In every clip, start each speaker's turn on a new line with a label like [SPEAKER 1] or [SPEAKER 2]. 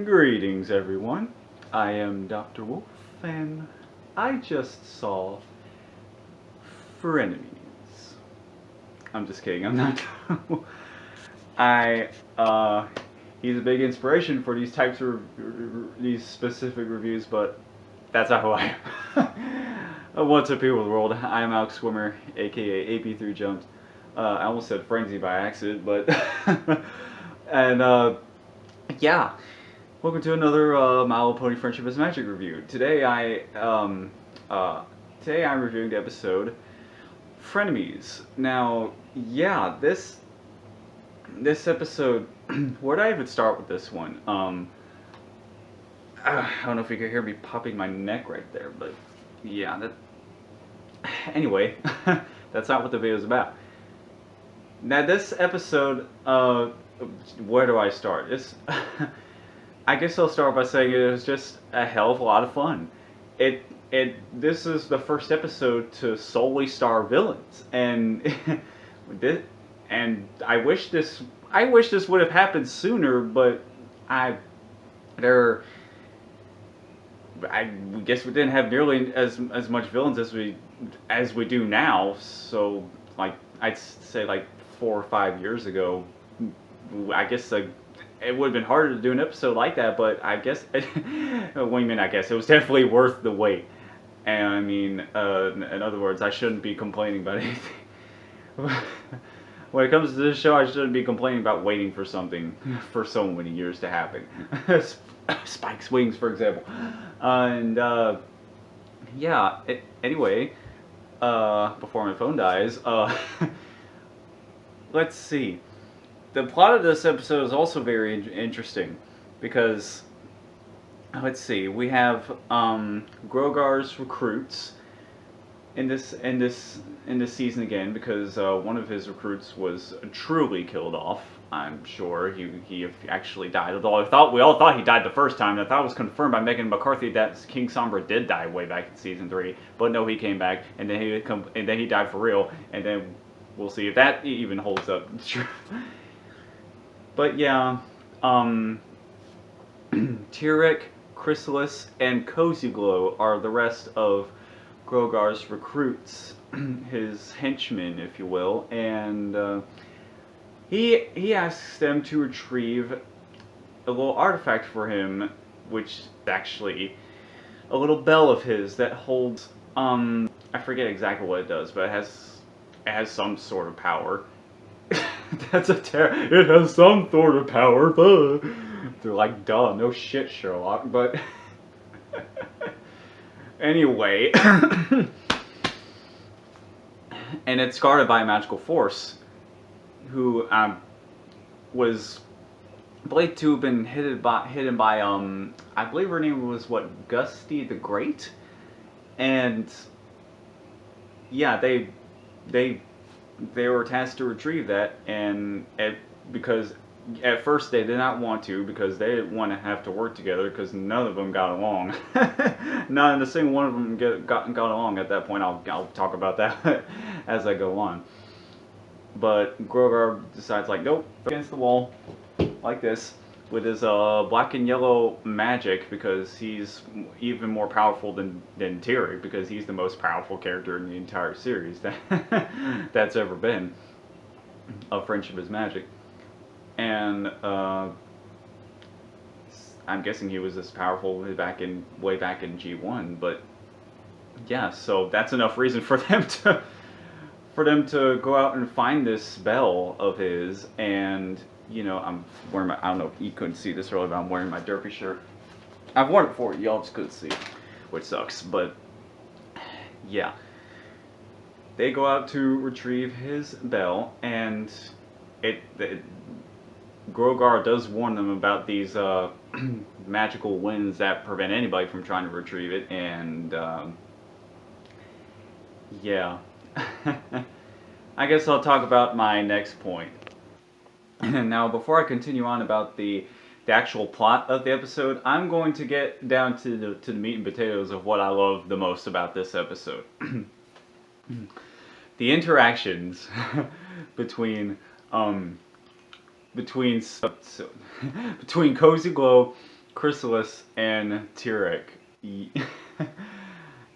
[SPEAKER 1] Greetings, everyone. I am Dr. Wolf, and I just saw Frenemies. I'm just kidding. I'm not. I he's a big inspiration for these types of these specific reviews, but that's not who I am. What's up, people of the world? I'm Alex Swimmer, aka AP3 Jumps. I almost said Frenzy by accident, but and yeah. Welcome to another My Little Pony Friendship is Magic review. Today I'm reviewing the episode Frenemies. Now, yeah, this episode. Where did I even start with this one? I don't know if you can hear me popping my neck right there, but yeah, that. Anyway, that's not what the video is about. Now, this episode. Where do I start? I guess I'll start by saying it was just a hell of a lot of fun. This is the first episode to solely star villains, and I wish this would have happened sooner, but I guess we didn't have nearly as much villains as we do now. So like I'd say like 4 or 5 years ago, I guess it would have been harder to do an episode like that, but I guess, I guess it was definitely worth the wait. And I mean, in other words, I shouldn't be complaining about anything. When it comes to this show, I shouldn't be complaining about waiting for something for so many years to happen. Spike's wings, for example. And, yeah, anyway, before my phone dies, let's see. The plot of this episode is also very interesting because, let's see, we have Grogar's recruits in this season again because one of his recruits was truly killed off. I'm sure he actually died. Although we all thought he died the first time. And I thought it was confirmed by Megan McCarthy that King Sombra did die way back in season 3. But no, he came back and then he died for real. And then we'll see if that even holds up. But yeah, Tyrek, Chrysalis, and Cozy Glow are the rest of Grogar's recruits, his henchmen, if you will, and he asks them to retrieve a little artifact for him, which is actually a little bell of his that holds, I forget exactly what it does, but it has some sort of power. It has some sort of power. They're like, duh, no shit, Sherlock. But anyway, and it's guarded by a magical force, who was believed to have been hidden by I believe her name was Gusty the Great, and yeah, they were tasked to retrieve that, and because at first they did not want to, because they didn't want to have to work together, because none of them got along. Not a single one of them got along at that point. I'll talk about that as I go on. But Grogar decides, like, nope, against the wall, like this, with his black and yellow magic, because he's even more powerful than Tyrek, because he's the most powerful character in the entire series that's ever been of Friendship is Magic. And I'm guessing he was this powerful way back in G1, but yeah, so that's enough reason for them to go out and find this bell of his. And you know, I'm wearing I don't know if you couldn't see this earlier, but I'm wearing my derpy shirt. I've worn it before, y'all just couldn't see, which sucks, but yeah. They go out to retrieve his bell, and Grogar does warn them about these magical winds that prevent anybody from trying to retrieve it, and yeah. I guess I'll talk about my next point. Now, before I continue on about the actual plot of the episode, I'm going to get down to the meat and potatoes of what I love the most about this episode. The interactions between Cozy Glow Chrysalis and Tyrek.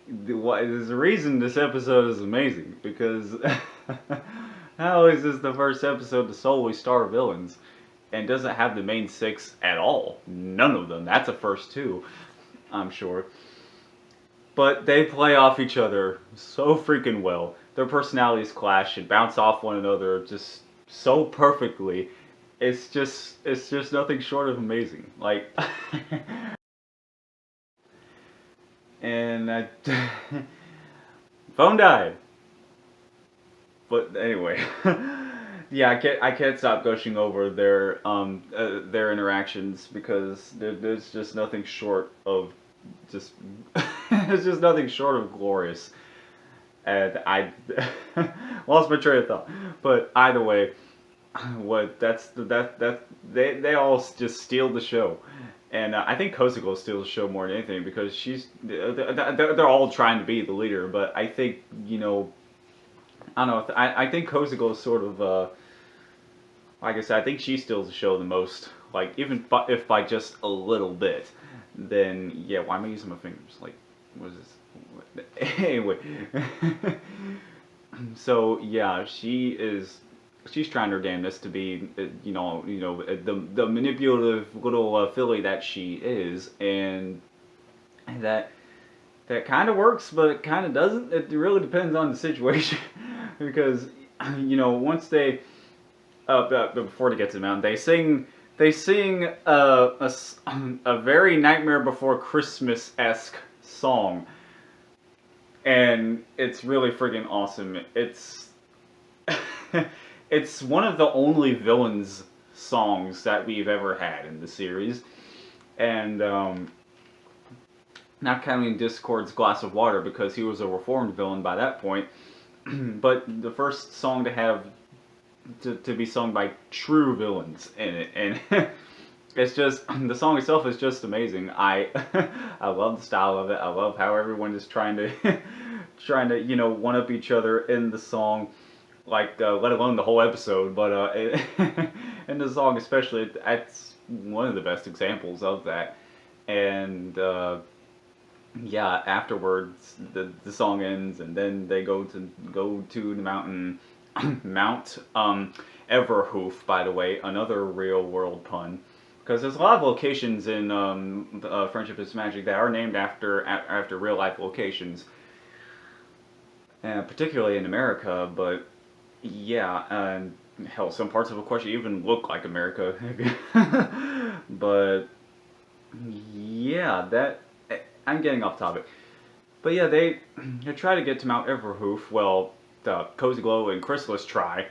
[SPEAKER 1] There's a reason this episode is amazing, because how is this the first episode to solely star villains and doesn't have the main six at all? None of them. That's a first too, I'm sure. But they play off each other so freaking well. Their personalities clash and bounce off one another just so perfectly. It's just nothing short of amazing. Like, and phone died. But anyway, yeah, I can't stop gushing over their interactions, because there's just nothing short of just it's just nothing short of glorious. And I lost my train of thought. But either way, they all just steal the show. And I think Kozuko steals the show more than anything, because they're all trying to be the leader. But I think, I don't know. I think Kozuko is sort of, like I said, I think she steals the show the most. Like, even if by just a little bit, then yeah. Why am I using my fingers? Like, what is this? Anyway, so yeah, she's trying her damnedest to be, the manipulative little filly that she is, and that kind of works, but it kind of doesn't. It really depends on the situation, because once they before they get to the mountain, they sing a very Nightmare Before Christmas-esque song, and it's really friggin' awesome. It's it's one of the only villains songs that we've ever had in the series, and not counting Discord's Glass of Water, because he was a reformed villain by that point, but the first song to have to be sung by true villains in it, and it's just, the song itself is just amazing. I I love the style of it. I love how everyone is trying to one up each other in the song, like let alone the whole episode, but in the song especially, that's one of the best examples of that. And yeah, afterwards the song ends, and then they go to the mountain. Mount Everhoof, by the way, another real world pun, because there's a lot of locations in Friendship is Magic that are named after real life locations, particularly in America. But yeah, and hell, some parts of Equestria even look like America. But yeah, I'm getting off topic. But yeah, they try to get to Mount Everhoof. Well, Cozy Glow and Chrysalis try,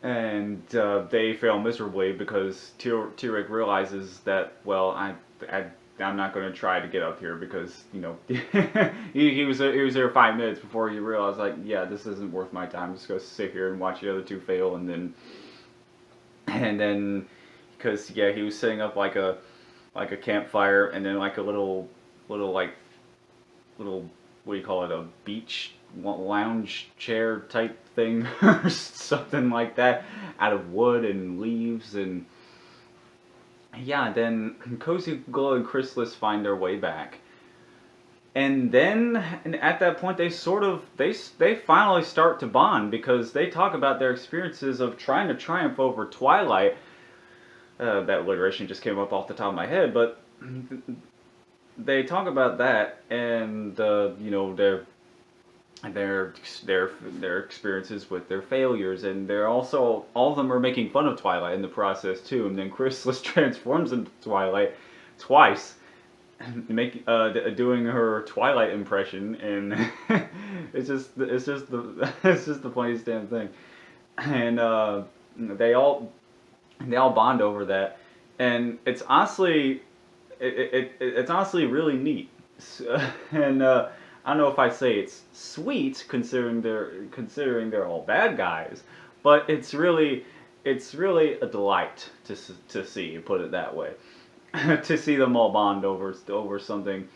[SPEAKER 1] and they fail miserably, because Tyrek realizes that, well, I'm not going to try to get up here, because he was there 5 minutes before he realized, like, yeah, this isn't worth my time. I'm just going to sit here and watch the other two fail, and then because yeah, he was setting up like a campfire, and then like a little what do you call it, a beach lounge chair type thing or something like that, out of wood and leaves. And yeah, then Cozy Glow and Chrysalis find their way back, and then at that point they finally start to bond, because they talk about their experiences of trying to triumph over Twilight. That alliteration just came up off the top of my head, but they talk about that, and their experiences with their failures, and they're also, all of them are making fun of Twilight in the process too. And then Chrysalis transforms into Twilight twice, doing her Twilight impression, and it's just the funniest damn thing. And they all bond over that, and it's honestly it's honestly really neat. And I don't know if I say it's sweet, considering they're all bad guys, but it's really a delight to see, put it that way, to see them all bond over something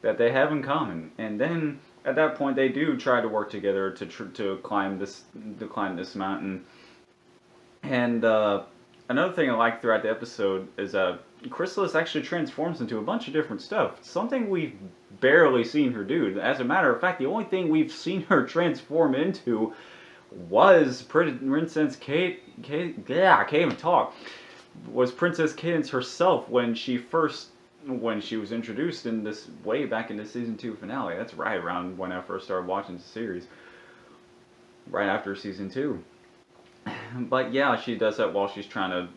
[SPEAKER 1] that they have in common. And then at that point they do try to work together to climb this mountain. And another thing I like throughout the episode is Chrysalis actually transforms into a bunch of different stuff. Something we've barely seen her do. As a matter of fact, the only thing we've seen her transform into was Princess I can't even talk. Was Princess Cadance herself when she was introduced in this way back in the season 2 finale. That's right around when I first started watching the series. Right after season 2. But yeah, she does that while she's trying to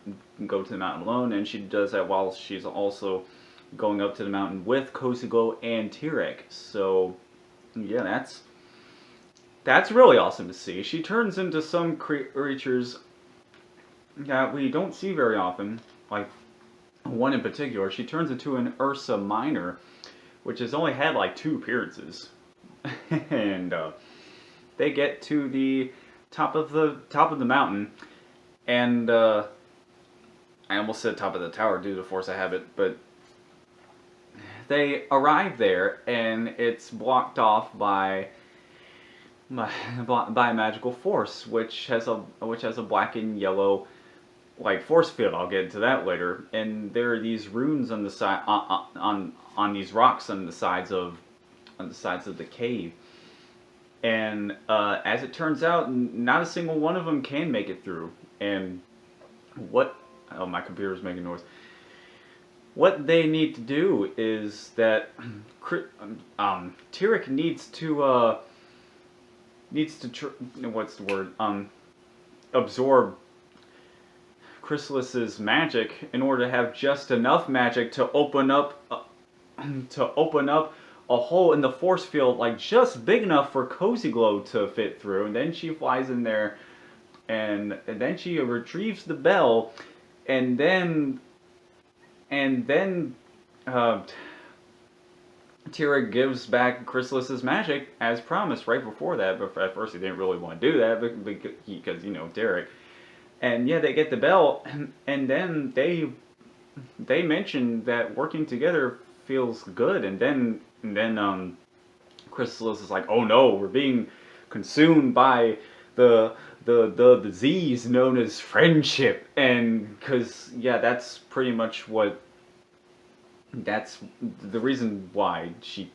[SPEAKER 1] go to the mountain alone, and she does that while she's also going up to the mountain with Kosugo and Tirek. So yeah, that's really awesome to see. She turns into some creatures that we don't see very often, like one in particular. She turns into an Ursa Minor, which has only had like 2 appearances, and they get to the top of the mountain, and I almost said top of the tower due to force of habit, but they arrive there, and it's blocked off by a magical force, which has a black and yellow like force field. I'll get into that later. And there are these runes on the side on these rocks on the sides of the cave. And as it turns out, not a single one of them can make it through. And oh, my computer's making noise. What they need to do is that Tirek needs to what's the word? Absorb Chrysalis's magic in order to have just enough magic to open up a hole in the force field, like just big enough for Cozy Glow to fit through. And then she flies in there, and then she retrieves the bell, and then Tirek gives back Chrysalis's magic as promised right before that. But at first he didn't really want to do that because Tirek. And yeah, they get the bell, and then they mention that working together feels good, and then Chrysalis is like, oh no, we're being consumed by the disease known as friendship, and because yeah, that's pretty much that's the reason why she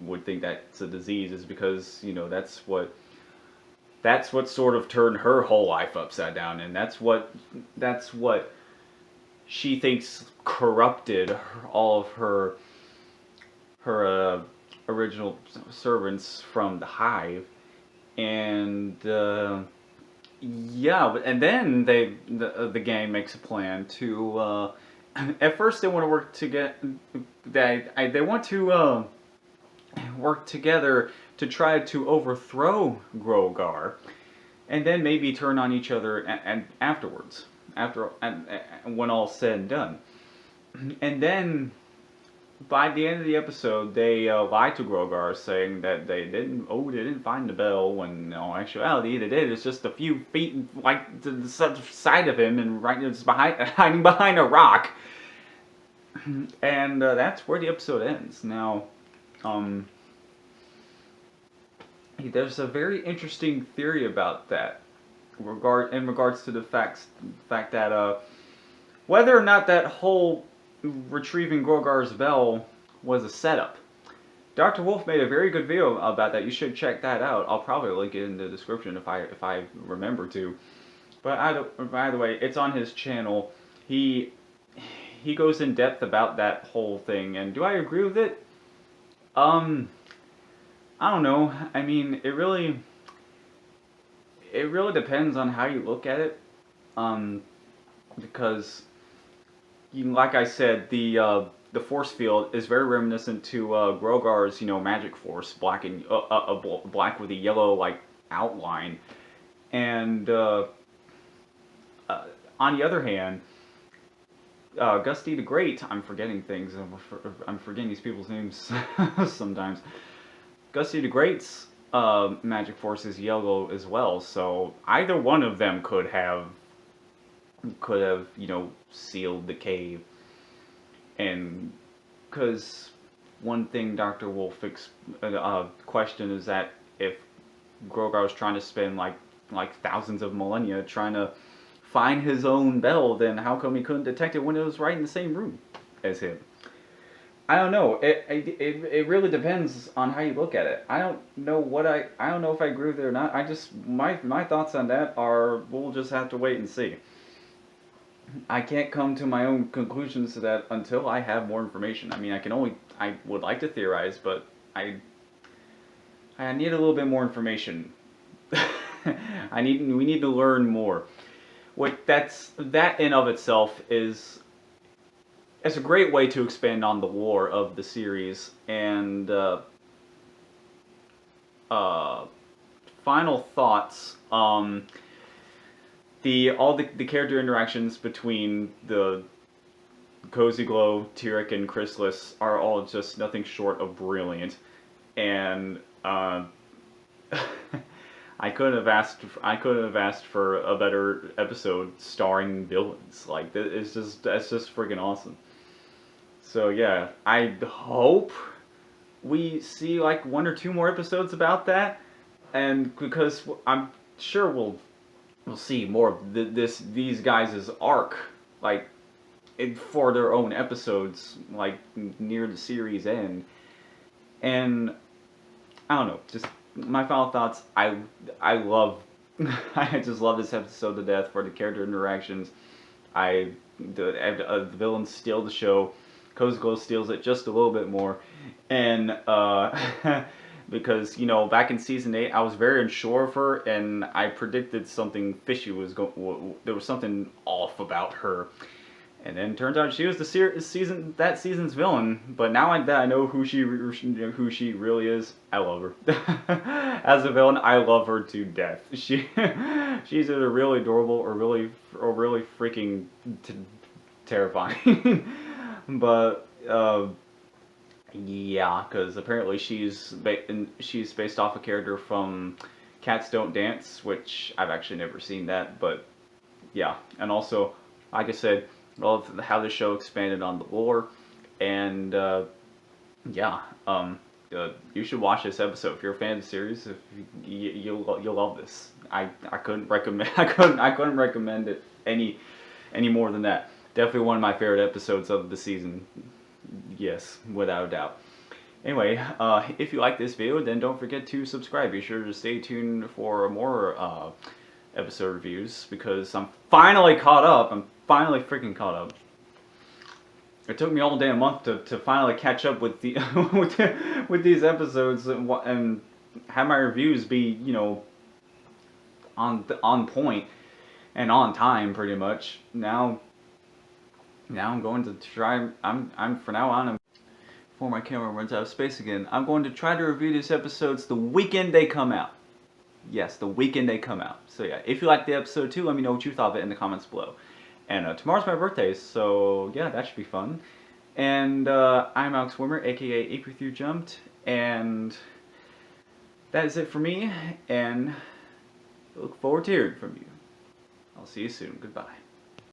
[SPEAKER 1] would think that's a disease, is because that's what sort of turned her whole life upside down, and that's what she thinks corrupted all of her original servants from the hive. And yeah, and then the gang makes a plan to at first they want to work together. They want to work together to try to overthrow Grogar, and then maybe turn on each other and afterwards, when all's said and done. And then by the end of the episode, they lie to Grogar, saying that they didn't find the bell, when in all actuality they did. It's just a few feet like to the side of him, and hiding behind a rock. And that's where the episode ends. Now, there's a very interesting theory about that, in regards to the fact that whether or not that whole retrieving Grogar's bell was a setup. Dr. Wolf made a very good video about that. You should check that out. I'll probably link it in the description if I remember to. But either way, it's on his channel. He goes in depth about that whole thing. And do I agree with it? I don't know. I mean, it really depends on how you look at it. Because, like I said, the force field is very reminiscent to Grogar's, magic force, black with a yellow like outline. And on the other hand, Gusty the Great, I'm forgetting things. I'm forgetting these people's names sometimes. Gusty the Great's magic force is yellow as well, so either one of them could have sealed the cave. And because one thing Dr. Wolf questioned is that if Grogar was trying to spend like thousands of millennia trying to find his own bell, then how come he couldn't detect it when it was right in the same room as him? I don't know. It really depends on how you look at it. I don't know I don't know if I agree with it or not. I just my thoughts on that are we'll just have to wait and see. I can't come to my own conclusions to that until I have more information. I mean, I would like to theorize, but I need a little bit more information. We need to learn more. That in of itself is it's a great way to expand on the lore of the series. And final thoughts. The character interactions between the Cozy Glow, Tyrek, and Chrysalis are all just nothing short of brilliant. And I couldn't have asked for a better episode starring villains. Like that's just freaking awesome. So yeah, I hope we see like 1 or 2 more episodes about that, and because I'm sure we'll see more of these guys' arc, like for their own episodes, like near the series end. And I don't know, just my final thoughts. I love, I just love this episode to death for the character interactions. The villains steal the show. Cozy Glow steals it just a little bit more, and because back in season 8 I was very unsure of her, and I predicted something fishy was there was something off about her, and then it turns out she was the season's villain. But now that I know who she really is, I love her. As a villain, I love her to death. She's either really adorable or really freaking terrifying. But yeah, because apparently she's based off a character from Cats Don't Dance, which I've actually never seen that. But yeah, and also, like I said, I love how the show expanded on the lore, and yeah, you should watch this episode if you're a fan of the series. If you'll love this. I couldn't recommend it any more than that. Definitely one of my favorite episodes of the season. Yes, without a doubt. Anyway, if you like this video, then don't forget to subscribe. Be sure to stay tuned for more episode reviews, because I'm finally caught up. I'm finally freaking caught up. It took me all day a month to finally catch up with the with these episodes and have my reviews be on point and on time pretty much. Now I'm going to try. I'm for now on. Before my camera runs out of space again, I'm going to try to review these episodes the weekend they come out. Yes, the weekend they come out. So yeah, if you liked the episode too, let me know what you thought of it in the comments below. And tomorrow's my birthday, so yeah, that should be fun. And I'm Alex Wimmer, aka Eat With You Jumped, and that is it for me. And I look forward to hearing from you. I'll see you soon. Goodbye.